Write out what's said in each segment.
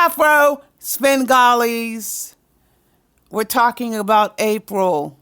Afro Spengalis. We're talking about April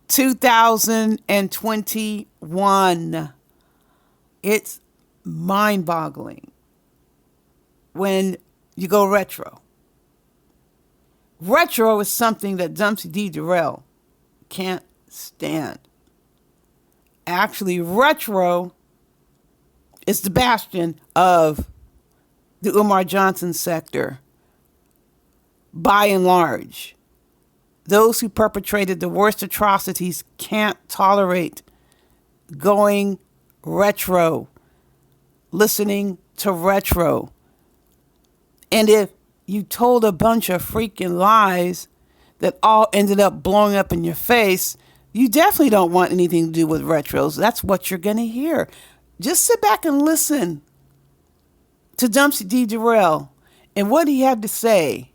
2021. It's mind boggling when you go retro. Retro is something that Dumpsy D. Derell can't stand. Actually, retro is the bastion of the Umar Johnson sector, by and large. Those who perpetrated the worst atrocities can't tolerate going retro, listening to retro. And if you told a bunch of freaking lies that all ended up blowing up in your face, you definitely don't want anything to do with retros. That's what you're going to hear. Just sit back and listen to Dumpsy D. Derell and what he had to say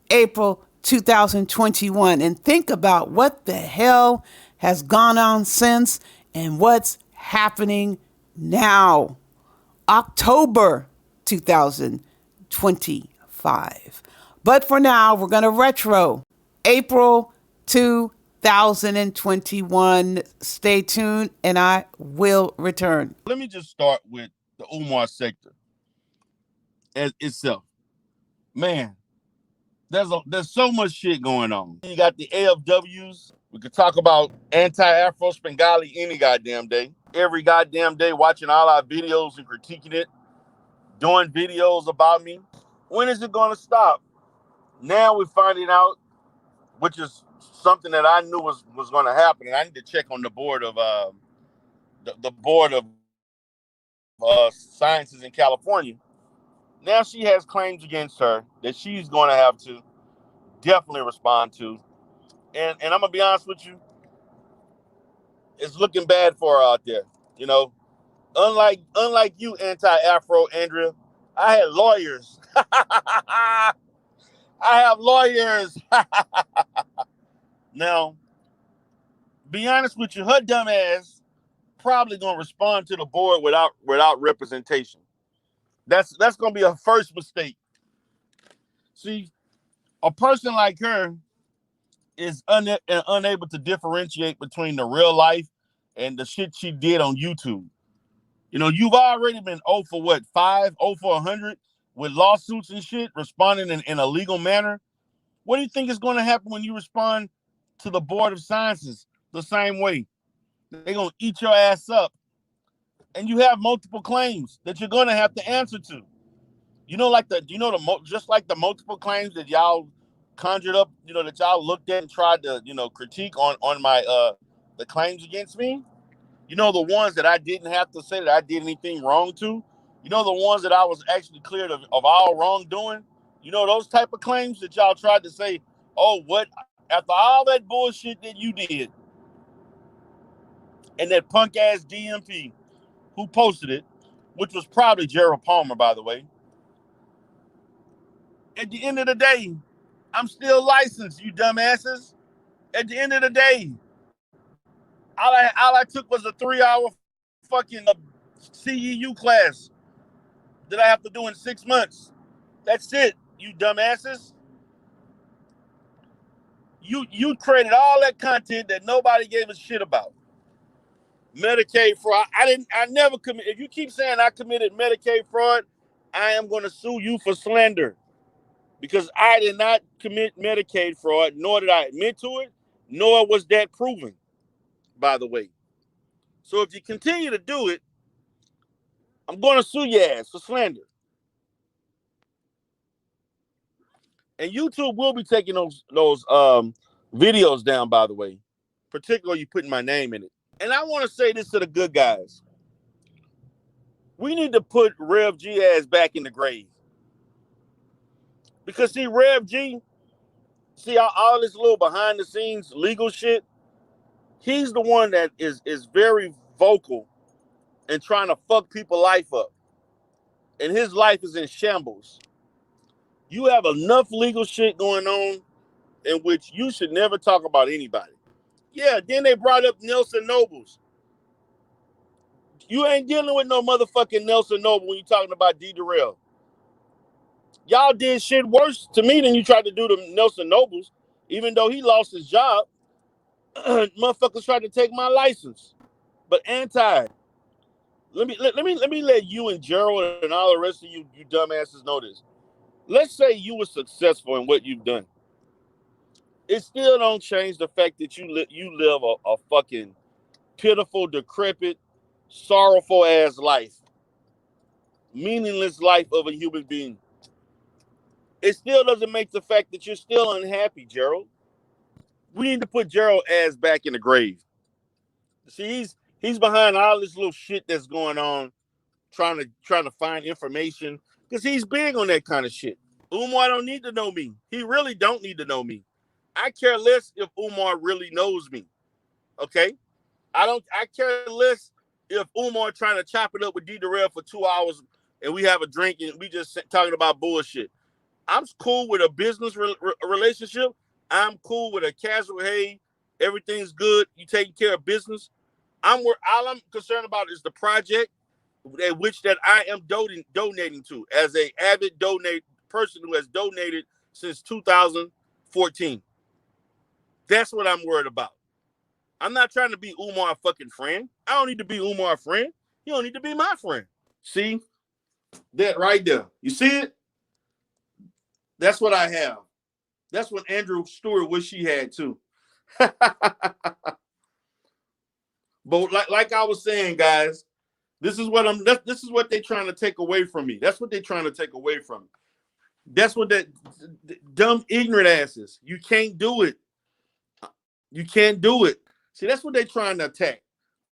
April 2021, and think about what the hell has gone on since and what's happening now. October 2025. But for now, we're going to retro April 2021. Stay tuned and I will return. Let me just start with the Umar sector as itself. Man, there's so much shit going on. You got the AFWs. We could talk about anti-Afro Spengali any goddamn day. Every goddamn day, watching all our videos and critiquing it, doing videos about me. When is it going to stop? Now we're finding out, which is something that I knew was going to happen, and I need to check on the board of the board of sciences in California. Now she has claims against her that she's going to have to definitely respond to. And I'm going to be honest with you, it's looking bad for her out there. You know, unlike you, anti-Afro, Andrea, I had lawyers. I have lawyers. Now, be honest with you, her dumb ass probably going to respond to the board without representation. That's going to be her first mistake. See, a person like her is unable to differentiate between the real life and the shit she did on YouTube. You know, you've already been 0 for what, 5, 0 for 100 with lawsuits and shit, responding in a legal manner. What do you think is going to happen when you respond to the Board of Sciences the same way? They're going to eat your ass up. And you have multiple claims that you're going to have to answer to. You know, just like the multiple claims that y'all conjured up, you know, that y'all looked at and tried to, you know, critique on my the claims against me. You know, the ones that I didn't have to say that I did anything wrong to. You know, the ones that I was actually cleared of all wrongdoing. You know, those type of claims that y'all tried to say, oh, what, after all that bullshit that you did, and that punk ass DMP who posted it, which was probably Gerald Palmer, by the way. At the end of the day, I'm still licensed, you dumbasses. At the end of the day, all I took was a 3-hour fucking CEU class that I have to do in 6 months. That's it, you dumbasses. You created all that content that nobody gave a shit about. Medicaid fraud. I never commit. If you keep saying I committed Medicaid fraud, I am going to sue you for slander. Because I did not commit Medicaid fraud, nor did I admit to it, nor was that proven, by the way. So if you continue to do it, I'm going to sue your ass for slander. And YouTube will be taking those videos down, by the way, particularly you putting my name in it. And I want to say this to the good guys. We need to put Rev G ass back in the grave. Because see, Rev G, all this little behind the scenes legal shit, he's the one that is very vocal and trying to fuck people's life up. And his life is in shambles. You have enough legal shit going on in which you should never talk about anybody. Yeah, then they brought up Nelson Nobles. You ain't dealing with no motherfucking Nelson Noble when you're talking about D. Derell. Y'all did shit worse to me than you tried to do to Nelson Nobles. Even though he lost his job, motherfuckers tried to take my license. But anti, let you and Gerald and all the rest of you dumbasses know this. Let's say you were successful in what you've done. It still don't change the fact that you live a fucking pitiful, decrepit, sorrowful ass life, meaningless life of a human being. It still doesn't make the fact that you're still unhappy, Gerald. We need to put Gerald ass back in the grave. See, he's behind all this little shit that's going on, trying to find information because he's big on that kind of shit. Umar don't need to know me. He really don't need to know me. I care less if Umar really knows me. Okay? I care less if Umar trying to chop it up with Derell for 2 hours and we have a drink and we just talking about bullshit. I'm cool with a business relationship. I'm cool with a casual, hey, everything's good. You taking care of business. All I'm concerned about is the project that I am donating to as a avid person who has donated since 2014. That's what I'm worried about. I'm not trying to be Umar fucking friend. I don't need to be Umar friend. You don't need to be my friend. See? That right there. You see it? That's what I have. That's what Andrew Stewart wish he had too. But like I was saying, guys, this is what they're trying to take away from me. That's what they're trying to take away from me. That's what that dumb ignorant asses. You can't do it. You can't do it. See, that's what they're trying to attack.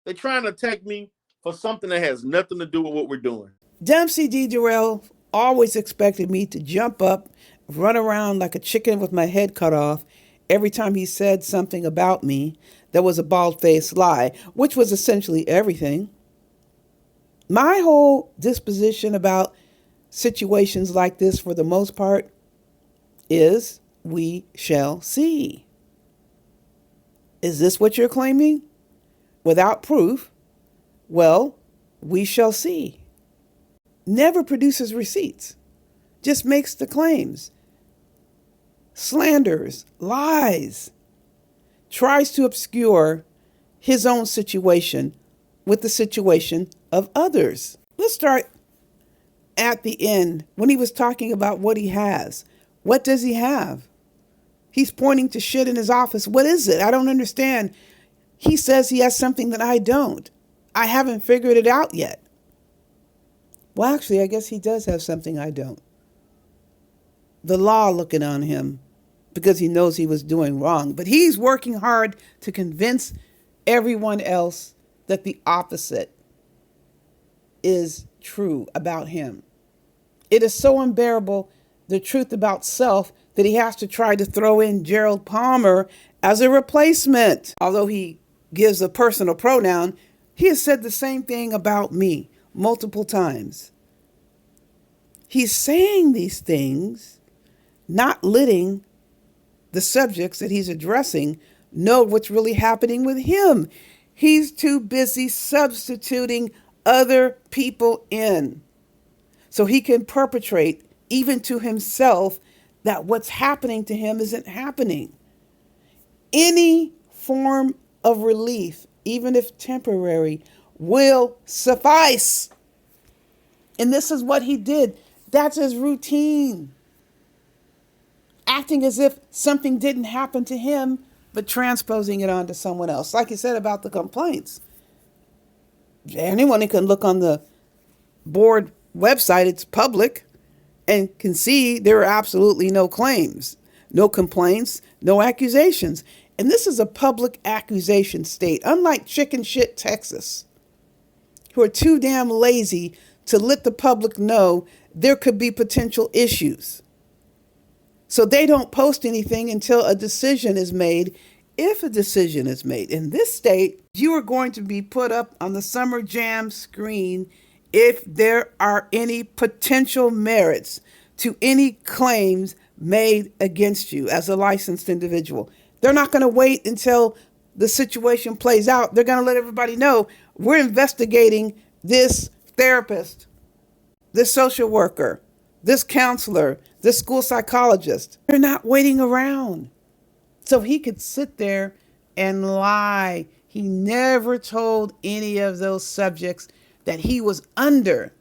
They're trying to attack me for something that has nothing to do with what we're doing. Dempsey D. Derell always expected me to jump up, run around like a chicken with my head cut off every time he said something about me that was a bald-faced lie, which was essentially everything. My whole disposition about situations like this, for the most part, is we shall see. Is this what you're claiming? Without proof? Well, we shall see. Never produces receipts, just makes the claims. Slanders, lies, tries to obscure his own situation with the situation of others. Let's start at the end when he was talking about what he has. What does he have? He's pointing to shit in his office. What is it? I don't understand. He says he has something that I don't. I haven't figured it out yet. Well, actually, I guess he does have something I don't. The law looking on him because he knows he was doing wrong. But he's working hard to convince everyone else that the opposite is true about him. It is so unbearable, the truth about self, that he has to try to throw in Gerald Palmer as a replacement. Although he gives a personal pronoun, he has said the same thing about me multiple times. He's saying these things, not letting the subjects that he's addressing know what's really happening with him. He's too busy substituting other people in so he can perpetrate even to himself that what's happening to him isn't happening. Any form of relief, even if temporary, will suffice. And this is what he did. That's his routine. Acting as if something didn't happen to him, but transposing it onto someone else. Like you said about the complaints. Anyone can look on the board website, it's public, and can see there are absolutely no claims, no complaints, no accusations. And this is a public accusation state, unlike chicken shit Texas, who are too damn lazy to let the public know there could be potential issues. So they don't post anything until a decision is made. If a decision is made in this state, you are going to be put up on the Summer Jam screen if there are any potential merits to any claims made against you as a licensed individual. They're not going to wait until the situation plays out. They're going to let everybody know we're investigating this therapist, this social worker, this counselor, this school psychologist, they're not waiting around. So he could sit there and lie. He never told any of those subjects that he was under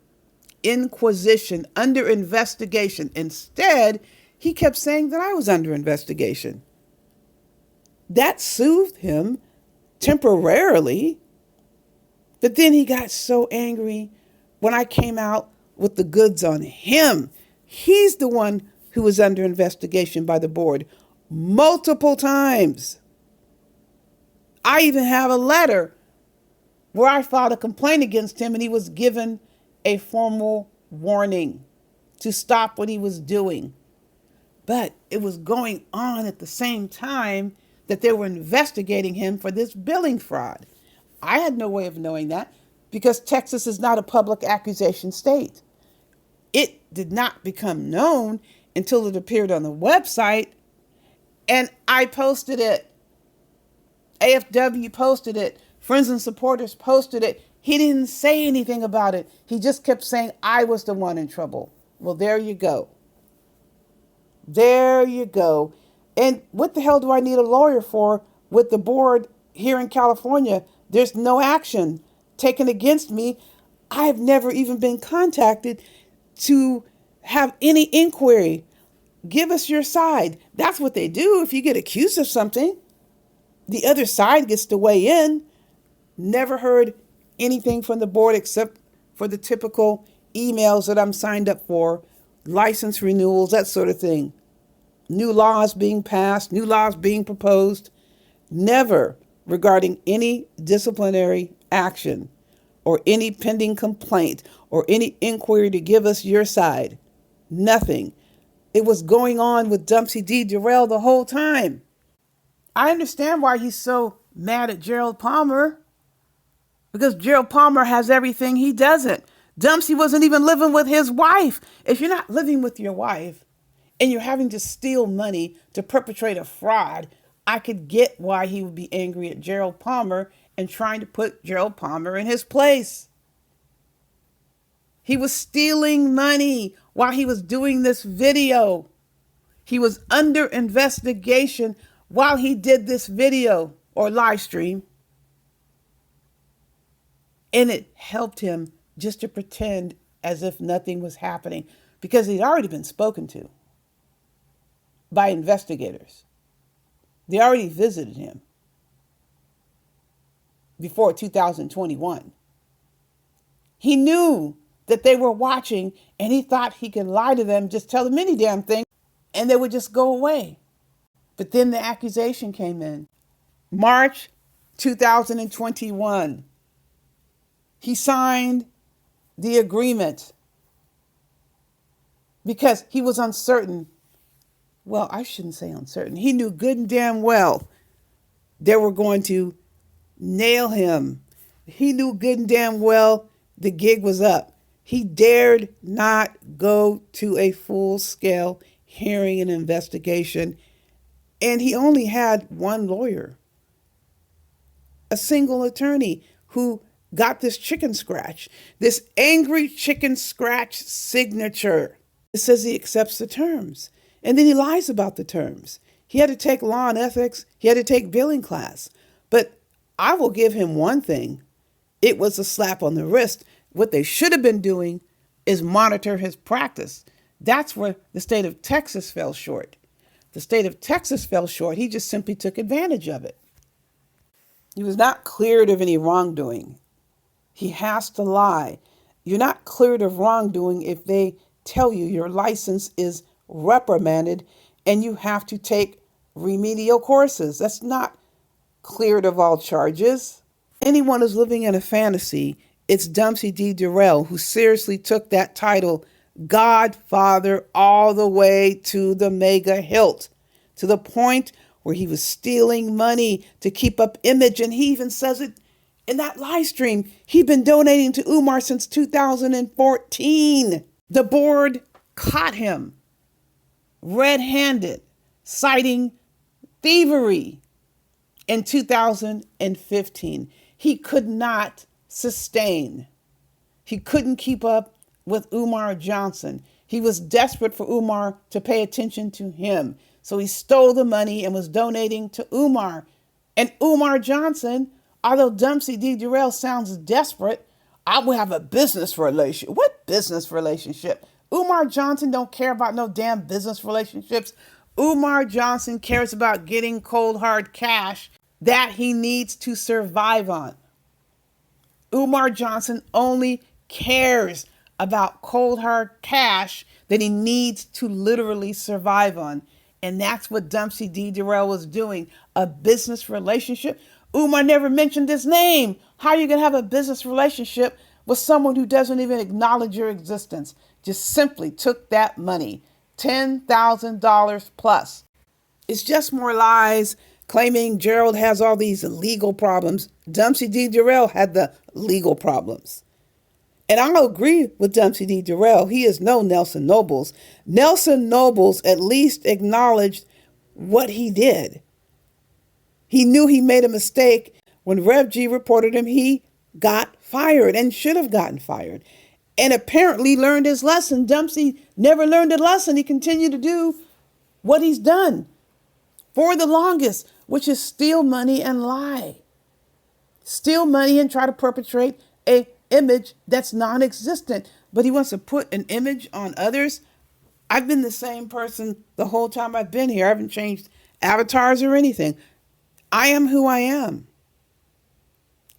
inquisition, under investigation. Instead, he kept saying that I was under investigation. That soothed him temporarily. But then he got so angry when I came out with the goods on him. He's the one who was under investigation by the board multiple times. I even have a letter where I filed a complaint against him and he was given a formal warning to stop what he was doing. But it was going on at the same time that they were investigating him for this billing fraud. I had no way of knowing that because Texas is not a public accusation state. It did not become known until it appeared on the website, and I posted it. AFW posted it. Friends and supporters posted it. He didn't say anything about it. He just kept saying I was the one in trouble. Well, there you go. There you go. And what the hell do I need a lawyer for with the board here in California? There's no action taken against me. I've never even been contacted to have any inquiry. Give us your side. That's what they do if you get accused of something. The other side gets to weigh in. Never heard anything from the board except for the typical emails that I'm signed up for, license renewals, that sort of thing. New laws being passed, new laws being proposed. Never regarding any disciplinary action or any pending complaint or any inquiry to give us your side. Nothing. It was going on with Dumpsy D. Derell the whole time. I understand why he's so mad at Gerald Palmer, because Gerald Palmer has everything he doesn't. Dumpsy wasn't even living with his wife. If you're not living with your wife and you're having to steal money to perpetrate a fraud, I could get why he would be angry at Gerald Palmer and trying to put Gerald Palmer in his place. He was stealing money while he was doing this video. He was under investigation while he did this video or live stream. And it helped him just to pretend as if nothing was happening because he'd already been spoken to by investigators. They already visited him before 2021. He knew that they were watching and he thought he could lie to them, just tell them any damn thing, and they would just go away. But then the accusation came in. March 2021. He signed the agreement because he was uncertain. Well, I shouldn't say uncertain. He knew good and damn well they were going to nail him. He knew good and damn well the gig was up. He dared not go to a full-scale hearing and investigation. And he only had one lawyer, a single attorney who got this chicken scratch, this angry chicken scratch signature. It says he accepts the terms. And then he lies about the terms. He had to take law and ethics. He had to take billing class. But I will give him one thing. It was a slap on the wrist. What they should have been doing is monitor his practice. That's where the state of Texas fell short. The state of Texas fell short. He just simply took advantage of it. He was not cleared of any wrongdoing. He has to lie. You're not cleared of wrongdoing if they tell you your license is reprimanded and you have to take remedial courses. That's not cleared of all charges. Anyone who's living in a fantasy, it's Dumpsy D. Derell who seriously took that title, Godfather, all the way to the mega hilt, to the point where he was stealing money to keep up image. And he even says it in that live stream. He'd been donating to Umar since 2014. The board caught him red-handed, citing thievery in 2015. He could not sustain. He couldn't keep up with Umar Johnson. He was desperate for Umar to pay attention to him. So he stole the money and was donating to Umar. And Umar Johnson, although Dumpsy D. Derell sounds desperate, I will have a business relationship. What business relationship? Umar Johnson don't care about no damn business relationships. Umar Johnson cares about getting cold hard cash that he needs to survive on. Umar Johnson only cares about cold hard cash that he needs to literally survive on. And that's what Dumpsy D. Derell was doing. A business relationship. Umar never mentioned his name. How are you going to have a business relationship with someone who doesn't even acknowledge your existence? Just simply took that money. $10,000 plus. It's just more lies claiming Gerald has all these legal problems. Dumpsy D. Derell had the legal problems. And I'll agree with Dumpsy D. Derell. He is no Nelson Nobles. Nelson Nobles at least acknowledged what he did. He knew he made a mistake. When Rev G reported him, he got fired and should have gotten fired. And apparently learned his lesson. Dumpsy never learned a lesson. He continued to do what he's done for the longest, which is steal money and lie. Steal money and try to perpetrate a image that's non-existent. But he wants to put an image on others. I've been the same person the whole time I've been here. I haven't changed avatars or anything. I am who I am.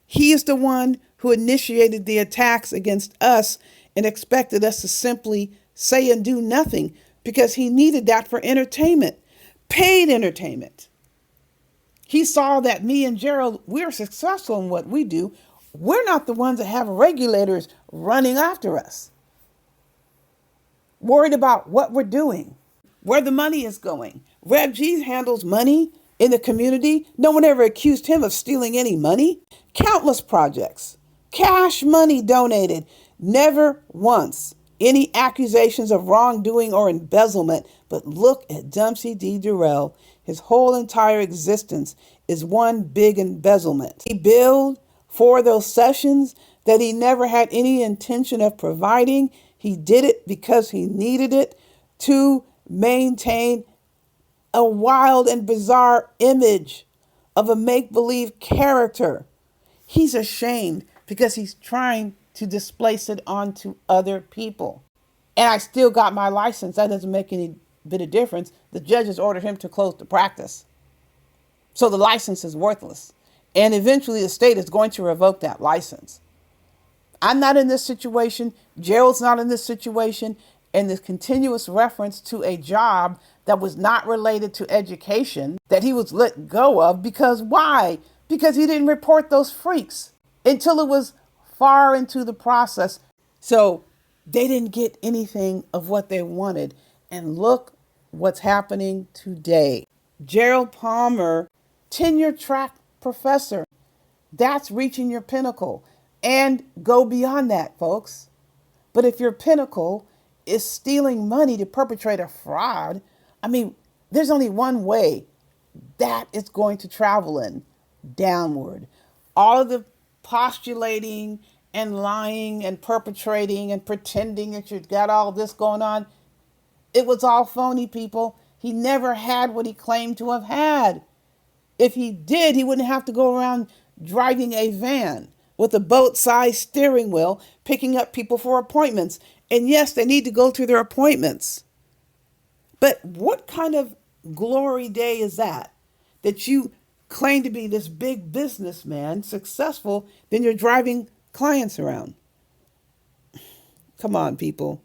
He is the one who initiated the attacks against us and expected us to simply say and do nothing because he needed that for entertainment, paid entertainment. He saw that me and Gerald, we're successful in what we do. We're not the ones that have regulators running after us, worried about what we're doing, where the money is going. Rev G handles money in the community. No one ever accused him of stealing any money. Countless projects, cash money donated, never once any accusations of wrongdoing or embezzlement. But look at Dumpsy D. Derell. His whole entire existence is one big embezzlement. He billed for those sessions that he never had any intention of providing. He did it because he needed it to maintain a wild and bizarre image of a make-believe character. He's ashamed because he's trying to displace it onto other people. And I still got my license. That doesn't make any bit of difference. The judges ordered him to close the practice. So the license is worthless. And eventually the state is going to revoke that license. I'm not in this situation. Gerald's not in this situation. And this continuous reference to a job that was not related to education that he was let go of because why? Because he didn't report those freaks until it was far into the process. So they didn't get anything of what they wanted. And look what's happening today. Gerald Palmer, tenure track professor. That's reaching your pinnacle. And go beyond that, folks. But if your pinnacle is stealing money to perpetrate a fraud, I mean, there's only one way that is going to travel in, downward. All of the postulating and lying and perpetrating and pretending that you've got all this going on, it was all phony, people. He never had what he claimed to have had. If he did, he wouldn't have to go around driving a van with a boat-sized steering wheel, picking up people for appointments. And yes, they need to go to their appointments. But what kind of glory day is that? That you claim to be this big businessman, successful, then you're driving clients around. Come on, people.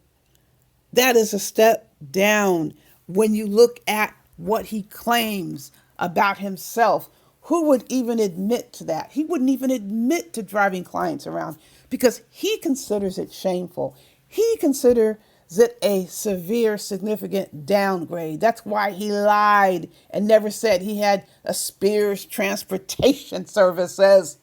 That is a step down when you look at what he claims about himself. Who would even admit to that? He wouldn't even admit to driving clients around because he considers it shameful. He considers it a severe, significant downgrade. That's why he lied and never said he had a Spears transportation services.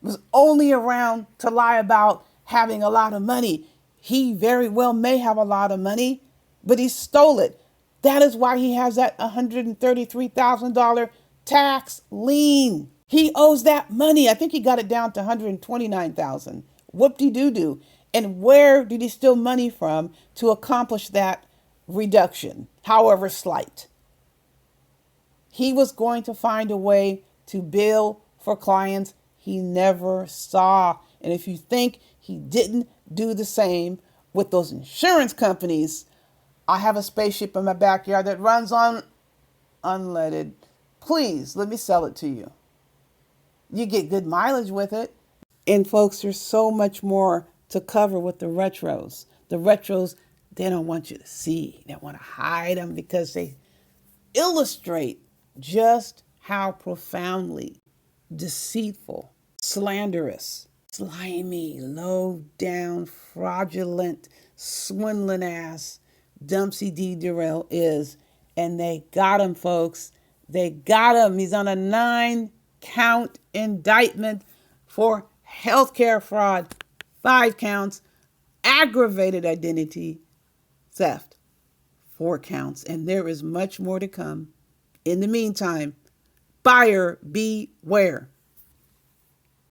Was only around to lie about having a lot of money. He very well may have a lot of money, but he stole it. That is why he has that $133,000 tax lien. He owes that money. I think he got it down to $129,000. Whoop-de-doo-doo. And where did he steal money from to accomplish that reduction, however slight? He was going to find a way to bill for clients he never saw. And if you think he didn't do the same with those insurance companies, I have a spaceship in my backyard that runs on unleaded. Please let me sell it to you. You get good mileage with it. And folks, there's so much more to cover with the retros. The retros, they don't want you to see. They want to hide them because they illustrate just how profoundly deceitful, slanderous, slimy, low down, fraudulent, swindling ass Dumpsy D. Derell is. And they got him, folks. They got him. He's on a 9-count indictment for healthcare fraud, 5 counts, aggravated identity theft, 4 counts, and there is much more to come. In the meantime, buyer beware.